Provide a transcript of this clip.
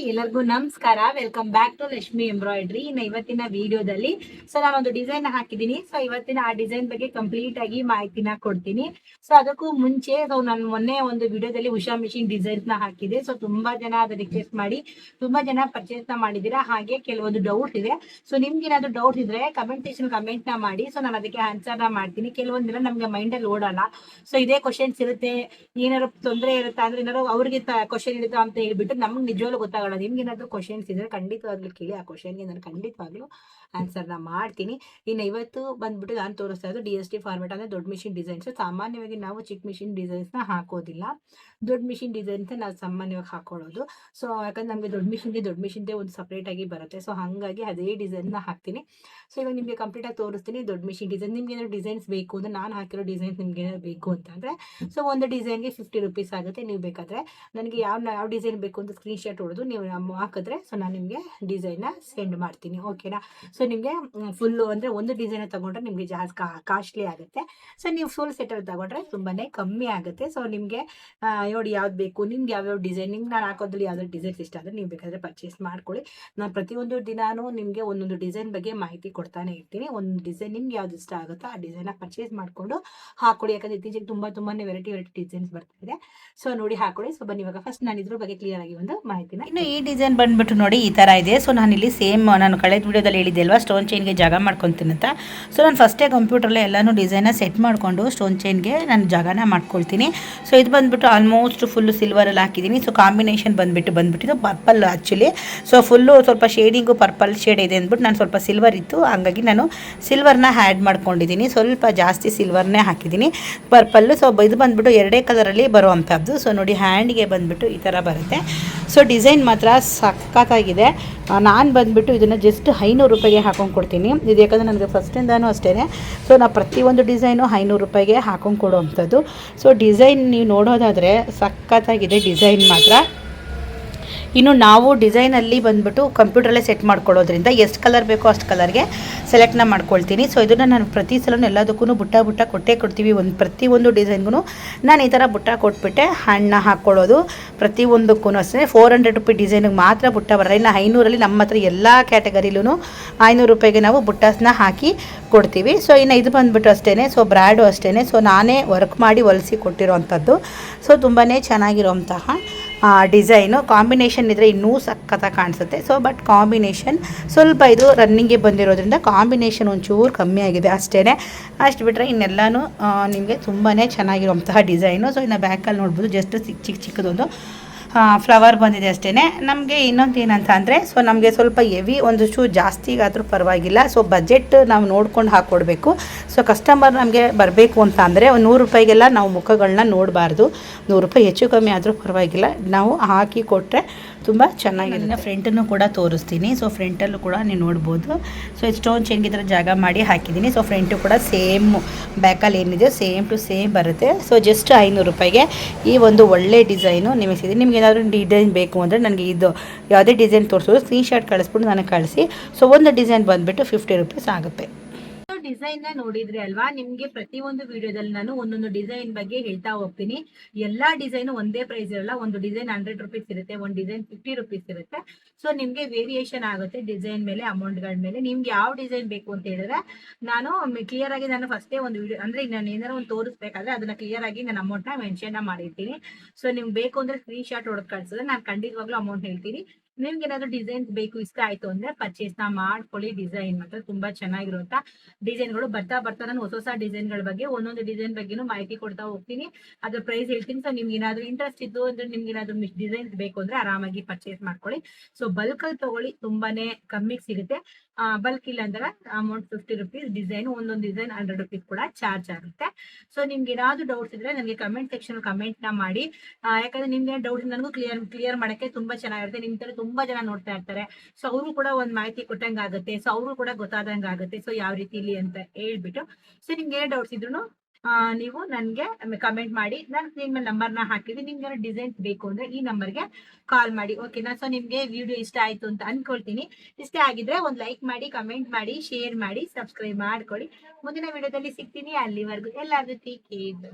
ಎಲ್ಲರಿಗೂ ನಮಸ್ಕಾರ. Welcome back to Lakshmi embroidery. ಇವತ್ತಿನ ವಿಡಿಯೋದಲ್ಲಿ ನಾನೊಂದು ಡಿಸೈನ್ ಹಾಕಿದ್ದೀನಿ. ಇವತ್ತಿನ ಆ ಡಿಸೈನ್ ಬಗ್ಗೆ ಕಂಪ್ಲೀಟ್ ಆಗಿ ಮಾಹಿತಿನ ಕೊಡ್ತೀನಿ. ಅದಕ್ಕೂ ಮುಂಚೆ ನಾನು ಮೊನ್ನೆ ಒಂದು ವಿಡಿಯೋದಲ್ಲಿ ಉಷಾ ಮಿಷಿನ್ ಡಿಸೈನ್ಸ್ ನ ಹಾಕಿದೆ. ತುಂಬಾ ಜನ ಅದು ರಿಕ್ವೆಸ್ಟ್ ಮಾಡಿ ತುಂಬಾ ಜನ ಪರ್ಚೇಸ್ ನ ಮಾಡಿದೀರಾ. ಹಾಗೆ ಕೆಲವೊಂದು ಡೌಟ್ ಇದೆ. ನಿಮ್ಗೆ ಏನಾದ್ರು ಡೌಟ್ ಇದ್ರೆ ಕಮೆಂಟ್ ನ ಮಾಡಿ. ನಾನು ಅದಕ್ಕೆ ಆನ್ಸರ್ ನ ಮಾಡ್ತೀನಿ. ಕೆಲವೊಂದಿನ ನಮ್ಗೆ ಮೈಂಡ್ ಅಲ್ಲಿ ಓಡಲ್ಲ. ಇದೇ ಕ್ವಶನ್ಸ್ ಇರುತ್ತೆ, ಏನಾದ್ರು ತೊಂದರೆ ಇರುತ್ತೆ ಅಂದ್ರೆ ಏನಾದ್ರು ಅವ್ರಿಗೆ ಕ್ವಶನ್ ಇರುತ್ತೆ ಅಂತ ಹೇಳ್ಬಿಟ್ಟು ನಮ್ಗೆ ನಿಜವಾಗ್ಲೂ ಗೊತ್ತಾಗಲ್ಲ. ನಿಮ್ಗೆ ಏನಾದ್ರು ಕ್ವಶನ್ಸ್ ಇದ್ರೆ ಖಂಡಿತವಾಗ್ಲೂ ಕೇಳಿ. ಆ ಕ್ವಶನ್ಗೆ ನಾನು ಖಂಡಿತವಾಗ್ಲೂ ಆನ್ಸರ್ನ ಮಾಡ್ತೀನಿ. ಇನ್ನು ಇವತ್ತು ಬಂದ್ಬಿಟ್ಟು ನಾನು ತೋರಿಸ್ತಾ ಇದ್ದು DST ಫಾರ್ಮೆಟ್ ಅಂದ್ರೆ ದೊಡ್ಡ ಮಿಷಿನ್ ಡಿಸೈನ್ಸ್. ಸಾಮಾನ್ಯವಾಗಿ ನಾವು ಚಿಕ್ಕ ಮಿಷಿನ್ ಡಿಸೈನ್ಸ್ ನ ಹಾಕೋದಿಲ್ಲ, ದೊಡ್ಡ ಮಿಷಿನ್ ಡಿಸೈನ್ಸ್ ನಾವು ಸಾಮಾನ್ಯವಾಗಿ ಹಾಕೊಳ್ಳೋದು. ಯಾಕಂದ್ರೆ ನಮಗೆ ದೊಡ್ಡ ಮಿಷಿನ್ದೇ ಒಂದು ಸಪ್ರೇಟ್ ಆಗಿ ಬರುತ್ತೆ. ಹಾಗಾಗಿ ಅದೇ ಡಿಸೈನ್ ನ ಹಾಕ್ತೀನಿ. ಇವಾಗ ನಿಮಗೆ ಕಂಪ್ಲೀಟ್ ಆಗಿ ತೋರಿಸ್ತೀನಿ ದೊಡ್ಡ ಮಿಷಿನ್ ಡಿಸೈನ್. ನಿಮ್ಗೆ ಏನಾದ್ರು ಡಿಸೈನ್ಸ್ ಬೇಕು ಅಂದ್ರೆ ನಾನು ಹಾಕಿರೋ ಡಿಸೈನ್ಸ್ ನಿಮ್ಗೆ ಏನಾದ್ರು ಬೇಕು ಅಂತಂದ್ರೆ ಒಂದು ಡಿಸೈನ್ಗೆ 50 ರೂಪೀಸ್ ಆಗುತ್ತೆ. ನೀವು ಬೇಕಾದ್ರೆ ನನಗೆ ಯಾವ ಡಿಸೈನ್ ಬೇಕು ಅಂತ ಸ್ಕ್ರೀನ್ ಶಾಟ್ ಹೊಡೆದು ನೀವು ಹಾಕಿದ್ರೆ ನಾನು ನಿಮಗೆ ಡಿಸೈನ್ ನ ಸೆಂಡ್ ಮಾಡ್ತೀನಿ. ಓಕೆನಾ? ನಿಮಗೆ ಫುಲ್ಲು ಅಂದ್ರೆ ಒಂದು ಡಿಸೈನ್ ತಗೊಂಡ್ರೆ ನಿಮಗೆ ಜಾಸ್ತಿ ಕಾಸ್ಟ್ಲಿ ಆಗುತ್ತೆ. ನೀವು ಫುಲ್ ಸೆಟ್ ಅಲ್ಲಿ ತಗೊಂಡ್ರೆ ತುಂಬಾನೇ ಕಮ್ಮಿ ಆಗುತ್ತೆ. ನಿಮಗೆ ನೋಡಿ ಯಾವ್ದು ಬೇಕು, ನಿಮ್ಗೆ ಯಾವ್ಯಾವ ಡಿಸೈನ್, ನಿಮ್ಗೆ ನಾನು ಹಾಕೋದ್ರಲ್ಲಿ ಯಾವ್ದಾದ್ರು ಡಿಸೈನ್ಸ್ ಇಷ್ಟ ಆದರೆ ನೀವು ಬೇಕಾದ್ರೆ ಪರ್ಚೇಸ್ ಮಾಡ್ಕೊಳ್ಳಿ. ನಾನು ಪ್ರತಿಯೊಂದು ದಿನಾನು ನಿಮಗೆ ಒಂದೊಂದು ಡಿಸೈನ್ ಬಗ್ಗೆ ಮಾಹಿತಿ ಕೊಡ್ತಾನೆ ಇರ್ತೀನಿ. ಒಂದು ಡಿಸೈನ್ ನಿಮ್ಗೆ ಯಾವ್ದು ಇಷ್ಟ ಆಗುತ್ತೋ ಆ ಡಿಸೈನ್ ಪರ್ಚೇಸ್ ಮಾಡ್ಕೊಂಡು ಹಾಕೊಳ್ಳಿ. ಯಾಕಂದ್ರೆ ಇತ್ತೀಚೆಗೆ ತುಂಬಾನೇ ವೆರೈಟಿ ಡಿಸೈನ್ಸ್ ಬರ್ತಾ ಇದೆ. ನೋಡಿ ಹಾಕೊಳ್ಳಿ. ಬನ್ನಿ ಇವಾಗ ಫಸ್ಟ್ ನಾನು ಇದ್ರ ಬಗ್ಗೆ ಕ್ಲಿಯರ್ ಆಗಿ ಒಂದು ಮಾಹಿತಿನ. ಇನ್ನು ಈ ಡಿಸೈನ್ ಬಂದ್ಬಿಟ್ಟು ನೋಡಿ ಈ ತರ ಇದೆ. ನಾನು ಇಲ್ಲಿ ಸೇಮ್ ನಾನು ಕಳೆದ ವಿಡಿಯೋದಲ್ಲಿ ಹೇಳಿದ್ದೆ ಅಲ್ವಾ ಸ್ಟೋನ್ ಚೈನ್ಗೆ ಜಾಗ ಮಾಡ್ಕೊತೀನಿ ಅಂತ. ನಾನು ಫಸ್ಟೇ ಕಂಪ್ಯೂಟರ್ಲೆ ಎಲ್ಲಾನು ಡಿಸೈನ ಸೆಟ್ ಮಾಡಿಕೊಂಡು ಸ್ಟೋನ್ ಚೈನ್ಗೆ ನಾನು ಜಾಗನ ಮಾಡ್ಕೊಳ್ತೀನಿ. ಇದು ಬಂದ್ಬಿಟ್ಟು ಆಲ್ಮೋಸ್ಟ್ ಫುಲ್ ಸಿಲ್ವರಲ್ಲಿ ಹಾಕಿದ್ದೀನಿ. ಕಾಂಬಿನೇಷನ್ ಬಂದ್ಬಿಟ್ಟು ಪರ್ಪಲ್ ಆ್ಯಕ್ಚುಲಿ. ಫುಲ್ಲು ಸ್ವಲ್ಪ ಶೇಡಿಂಗು ಪರ್ಪಲ್ ಶೇಡ್ ಇದೆ ಅಂದ್ಬಿಟ್ಟು ನಾನು ಸ್ವಲ್ಪ ಸಿಲ್ವರ್ ಇತ್ತು, ಹಾಗಾಗಿ ನಾನು ಸಿಲ್ವರ್ನ ಆ್ಯಡ್ ಮಾಡ್ಕೊಂಡಿದ್ದೀನಿ. ಸ್ವಲ್ಪ ಜಾಸ್ತಿ ಸಿಲ್ವರ್ನೇ ಹಾಕಿದ್ದೀನಿ, ಪರ್ಪಲ್ಲು. ಇದು ಬಂದ್ಬಿಟ್ಟು ಎರಡೇ ಕಲರಲ್ಲಿ ಬರುವಂಥದ್ದು. ನೋಡಿ ಹ್ಯಾಂಡ್ಗೆ ಬಂದ್ಬಿಟ್ಟು ಈ ಥರ ಬರುತ್ತೆ. ಡಿಸೈನ್ ಮಾತ್ರ ಸಖತ್ತಾಗಿದೆ. ನಾನು ಬಂದ್ಬಿಟ್ಟು ಇದನ್ನು ಜಸ್ಟ್ 500 ರೂಪಾಯಿಗೆ ಹಾಕೊಂಡು ಕೊಡ್ತೀನಿ. ಇದು ಯಾಕಂದರೆ ನನಗೆ ಫಸ್ಟಿಂದನೂ ಅಷ್ಟೇ. ನಾನು ಪ್ರತಿಯೊಂದು ಡಿಸೈನು 500 ರೂಪಾಯಿಗೆ ಹಾಕೊಂಡು ಕೊಡುವಂಥದ್ದು. ಡಿಸೈನ್ ನೀವು ನೋಡೋದಾದರೆ ಸಖತ್ತಾಗಿದೆ ಡಿಸೈನ್ ಮಾತ್ರ. ಇನ್ನು ನಾವು ಡಿಸೈನಲ್ಲಿ ಬಂದ್ಬಿಟ್ಟು ಕಂಪ್ಯೂಟ್ರಲ್ಲೇ ಸೆಟ್ ಮಾಡ್ಕೊಳ್ಳೋದ್ರಿಂದ ಎಷ್ಟು ಕಲರ್ ಬೇಕೋ ಅಷ್ಟು ಕಲರ್ಗೆ ಸೆಲೆಕ್ಟ್ನ ಮಾಡ್ಕೊಳ್ತೀನಿ. ಇದನ್ನು ನಾನು ಪ್ರತಿ ಸಲ ಎಲ್ಲದಕ್ಕೂ ಬುಟ್ಟ ಕೊಡ್ತೀವಿ. ಪ್ರತಿಯೊಂದು ಡಿಸೈನ್ಗೂ ನಾನು ಈ ಥರ ಬುಟ್ಟ ಕೊಟ್ಬಿಟ್ಟೆ ಹಣ್ಣ ಹಾಕ್ಕೊಳ್ಳೋದು. ಪ್ರತಿಯೊಂದಕ್ಕೂ ಅಷ್ಟೇ 400 ರೂಪಾಯಿ ಡಿಸೈನಿಗೆ ಮಾತ್ರ ಬುಟ್ಟ ಬರೋಲ್ಲ. ಇನ್ನು 500ರಲ್ಲಿ ನಮ್ಮ ಹತ್ರ ಎಲ್ಲ ಕ್ಯಾಟಗರಿಲೂ 500 ರೂಪಾಯಿಗೆ ನಾವು ಬುಟ್ಟನ ಹಾಕಿ ಕೊಡ್ತೀವಿ. ಇನ್ನು ಇದು ಬಂದ್ಬಿಟ್ಟು ಅಷ್ಟೇ. ಬ್ರ್ಯಾಡು ಅಷ್ಟೇ. ನಾನೇ ವರ್ಕ್ ಮಾಡಿ ಹೊಲಿಸಿ ಕೊಟ್ಟಿರೋವಂಥದ್ದು. ತುಂಬಾ ಚೆನ್ನಾಗಿರೋಂತಹ ಡಿಸೈನು. ಕಾಂಬಿನೇಷನ್ ಇದ್ದರೆ ಇನ್ನೂ ಸಖತ್ತಾಗಿ ಕಾಣಿಸುತ್ತೆ. ಬಟ್ ಕಾಂಬಿನೇಷನ್ ಸ್ವಲ್ಪ ಇದು ರನ್ನಿಂಗ್ಗೆ ಬಂದಿರೋದ್ರಿಂದ ಕಾಂಬಿನೇಷನ್ ಒಂಚೂರು ಕಮ್ಮಿ ಆಗಿದೆ ಅಷ್ಟೇ. ಅಷ್ಟು ಬಿಟ್ಟರೆ ಇನ್ನೆಲ್ಲನೂ ನಿಮಗೆ ತುಂಬಾ ಚೆನ್ನಾಗಿರುವಂತಹ ಡಿಸೈನು. ಇನ್ನು ಬ್ಯಾಕಲ್ಲಿ ನೋಡ್ಬೋದು ಜಸ್ಟ್ ಚಿಕ್ಕದೊಂದು ಫ್ಲವರ್ ಬಂದಿದೆ ಅಷ್ಟೇ. ನಮಗೆ ಇನ್ನೊಂದು ಏನಂತ ಅಂದರೆ ನಮಗೆ ಸ್ವಲ್ಪ ಹೆವಿ ಒಂದಷ್ಟು ಜಾಸ್ತಿಗಾದರೂ ಪರವಾಗಿಲ್ಲ. ಬಜೆಟ್ ನಾವು ನೋಡ್ಕೊಂಡು ಹಾಕ್ಕೊಡ್ಬೇಕು. ಕಸ್ಟಮರ್ ನಮಗೆ ಬರಬೇಕು ಅಂತ ಅಂದರೆ 100 ರೂಪಾಯಿಗೆಲ್ಲ ನಾವು ಮುಖಗಳನ್ನ ನೋಡಬಾರ್ದು. 100 ರೂಪಾಯಿ ಹೆಚ್ಚು ಕಮ್ಮಿ ಆದರೂ ಪರವಾಗಿಲ್ಲ, ನಾವು ಹಾಕಿ ಕೊಟ್ಟರೆ ತುಂಬ ಚೆನ್ನಾಗಿದೆ. ಫ್ರಂಟನ್ನು ಕೂಡ ತೋರಿಸ್ತೀನಿ. ಫ್ರಂಟಲ್ಲೂ ಕೂಡ ನೀವು ನೋಡ್ಬೋದು. ಸ್ಟೋನ್ ಚೈನ್ಗೆ ಥರ ಜಾಗ ಮಾಡಿ ಹಾಕಿದ್ದೀನಿ. ಫ್ರಂಟು ಕೂಡ ಸೇಮ್ ಬ್ಯಾಕಲ್ಲಿ ಏನಿದೆ ಸೇಮ್ ಟು ಸೇಮ್ ಬರುತ್ತೆ. ಜಸ್ಟ್ 500 ರೂಪಾಯಿಗೆ ಈ ಒಂದು ಒಳ್ಳೆ ಡಿಸೈನು ನಿಮಗೆ ನಿಮ್ಗೆ ಏನಾದರೂ ಡಿಸೈನ್ ಬೇಕು ಅಂದರೆ ನನಗೆ ಇದು ಯಾವುದೇ ಡಿಸೈನ್ ತೋರಿಸೋದು ಸ್ಕ್ರೀನ್ ಶಾಟ್ ಕಳಿಸ್ಬಿಟ್ಟು ನನಗೆ ಕಳಿಸಿ. ಒಂದು ಡಿಸೈನ್ ಬಂದುಬಿಟ್ಟು 50 ರೂಪೀಸ್ ಆಗುತ್ತೆ. ಡಿಸೈನ್ ನ ನೋಡಿದ್ರಿ ಅಲ್ವಾ? ನಿಮ್ಗೆ ಪ್ರತಿಯೊಂದು ವಿಡಿಯೋದಲ್ಲಿ ನಾನು ಒಂದೊಂದು ಡಿಸೈನ್ ಬಗ್ಗೆ ಹೇಳ್ತಾ ಹೋಗ್ತೀನಿ. ಎಲ್ಲಾ ಡಿಸೈನ್ ಒಂದೇ ಪ್ರೈಸ್ ಇರಲ್ಲ. ಒಂದು ಡಿಸೈನ್ 100 ರೂಪೀಸ್ ಇರುತ್ತೆ, ಒಂದು ಡಿಸೈನ್ 50 ರೂಪೀಸ್ ಇರುತ್ತೆ. ನಿಮ್ಗೆ ವೇರಿಯೇಷನ್ ಆಗುತ್ತೆ ಡಿಸೈನ್ ಮೇಲೆ, ಅಮೌಂಟ್ ಗಳ ಮೇಲೆ. ನಿಮ್ಗೆ ಯಾವ ಡಿಸೈನ್ ಬೇಕು ಅಂತ ಹೇಳಿದ್ರೆ ನಾನು ಕ್ಲಿಯರ್ ಆಗಿ ನಾನು ಫಸ್ಟೇ ಒಂದು ವಿಡಿಯೋ ಅಂದ್ರೆ ನಾನು ಏನಾದ್ರು ಒಂದು ತೋರಿಸ್ಬೇಕಾದ್ರೆ ಅದನ್ನ ಕ್ಲಿಯರ್ ಆಗಿ ನಾನು ಅಮೌಂಟ್ ನ ಮೆನ್ಷನ್ ಮಾಡಿರ್ತೀನಿ. ನಿಮ್ಗೆ ಬೇಕು ಅಂದ್ರೆ ಸ್ಕ್ರೀನ್ ಶಾಟ್ ಹೊಡೆದು ಕಳ್ಸಿದ್ರೆ ನಾನು ಖಂಡಿತವಾಗ್ಲೂ ಅಮೌಂಟ್ ಹೇಳ್ತೀನಿ. ನಿಮ್ಗೆ ಏನಾದ್ರು ಡಿಸೈನ್ಸ್ ಬೇಕು ಇಷ್ಟ ಆಯ್ತು ಅಂದ್ರೆ ಪರ್ಚೇಸ್ ನ ಮಾಡ್ಕೊಳ್ಳಿ. ಡಿಸೈನ್ ಮಾತ್ರ ತುಂಬಾ ಚೆನ್ನಾಗಿರುವಂತ ಡಿಸೈನ್ಗಳು ಬರ್ತಾ ನಾನು ಹೊಸ ಡಿಸೈನ್ಗಳ ಬಗ್ಗೆ ಒಂದೊಂದು ಡಿಸೈನ್ ಬಗ್ಗೆನೂ ಮಾಹಿತಿ ಕೊಡ್ತಾ ಹೋಗ್ತೀನಿ. ಅದ್ರ ಪ್ರೈಸ್ ಹೇಳ್ತೀನಿ. ನಿಮ್ಗೆ ಏನಾದ್ರು ಇಂಟ್ರೆಸ್ಟ್ ಇದ್ದು ಅಂದ್ರೆ ನಿಮ್ಗೆ ಏನಾದ್ರು ಡಿಸೈನ್ಸ್ ಬೇಕು ಅಂದ್ರೆ ಆರಾಮಾಗಿ ಪರ್ಚೇಸ್ ಮಾಡ್ಕೊಳ್ಳಿ. ಬಲ್ಕ್ ಅಲ್ಲಿ ತಗೊಳ್ಳಿ, ತುಂಬಾನೇ ಕಮ್ಮಿಗೆ ಸಿಗುತ್ತೆ. ಬಲ್ಕ್ ಇಲ್ಲ ಅಂದ್ರೆ ಅಮೌಂಟ್ 50 ರೂಪೀಸ್ ಡಿಸೈನ್, ಒಂದೊಂದು ಡಿಸೈನ್ 100 ರೂಪೀಸ್ ಕೂಡ ಚಾರ್ಜ್ ಆಗುತ್ತೆ. ನಿಮ್ಗೆ ಏನಾದ್ರು ಡೌಟ್ಸ್ ಇದ್ರೆ ನನಗೆ ಕಮೆಂಟ್ ಸೆಕ್ಷನ್ ಕಮೆಂಟ್ ನ ಮಾಡಿ. ಯಾಕಂದ್ರೆ ನಿಮ್ಗೆ ಡೌಟ್ಸ್ ನನಗೂ ಕ್ಲಿಯರ್ ಮಾಡಕ್ಕೆ ತುಂಬಾ ಚೆನ್ನಾಗಿರುತ್ತೆ. ನಿಮ್ ತರ ತುಂಬಾ ಜನ ನೋಡ್ತಾ ಇರ್ತಾರೆ. ಅವರು ಕೂಡ ಒಂದ್ ಮಾಹಿತಿ ಕೊಟ್ಟಂಗ ಆಗುತ್ತೆ. ಅವರು ಕೂಡ ಗೊತ್ತಾದಂಗ ಆಗುತ್ತೆ. ಯಾವ ರೀತಿ ಇಲ್ಲಿ ಅಂತ ಹೇಳ್ಬಿಟ್ಟು ನಿಮ್ಗೆ ಏನೇ ಡೌಟ್ಸ್ ಇದ್ರು ನೀವು ನನ್ಗೆ ಕಮೆಂಟ್ ಮಾಡಿ. ನಾನು ನಿಮ್ಮ ನಂಬರ್ನ ಹಾಕಿದ್ರೆ ನಿಮ್ಗೆ ಡಿಸೈನ್ಸ್ ಬೇಕು ಅಂದ್ರೆ ಈ ನಂಬರ್ಗೆ ಕಾಲ್ ಮಾಡಿ. ಓಕೆನಾ? ನಿಮ್ಗೆ ವಿಡಿಯೋ ಇಷ್ಟ ಆಯ್ತು ಅಂತ ಅನ್ಕೊಳ್ತೀನಿ. ಇಷ್ಟ ಆಗಿದ್ರೆ ಒಂದು ಲೈಕ್ ಮಾಡಿ, ಕಮೆಂಟ್ ಮಾಡಿ, ಶೇರ್ ಮಾಡಿ, ಸಬ್ಸ್ಕ್ರೈಬ್ ಮಾಡ್ಕೊಳ್ಳಿ. ಮುಂದಿನ ವಿಡಿಯೋದಲ್ಲಿ ಸಿಗ್ತೀನಿ. ಅಲ್ಲಿವರೆಗೂ ಎಲ್ಲರಿಗೂ ಟೇಕ್ ಕೇರ್.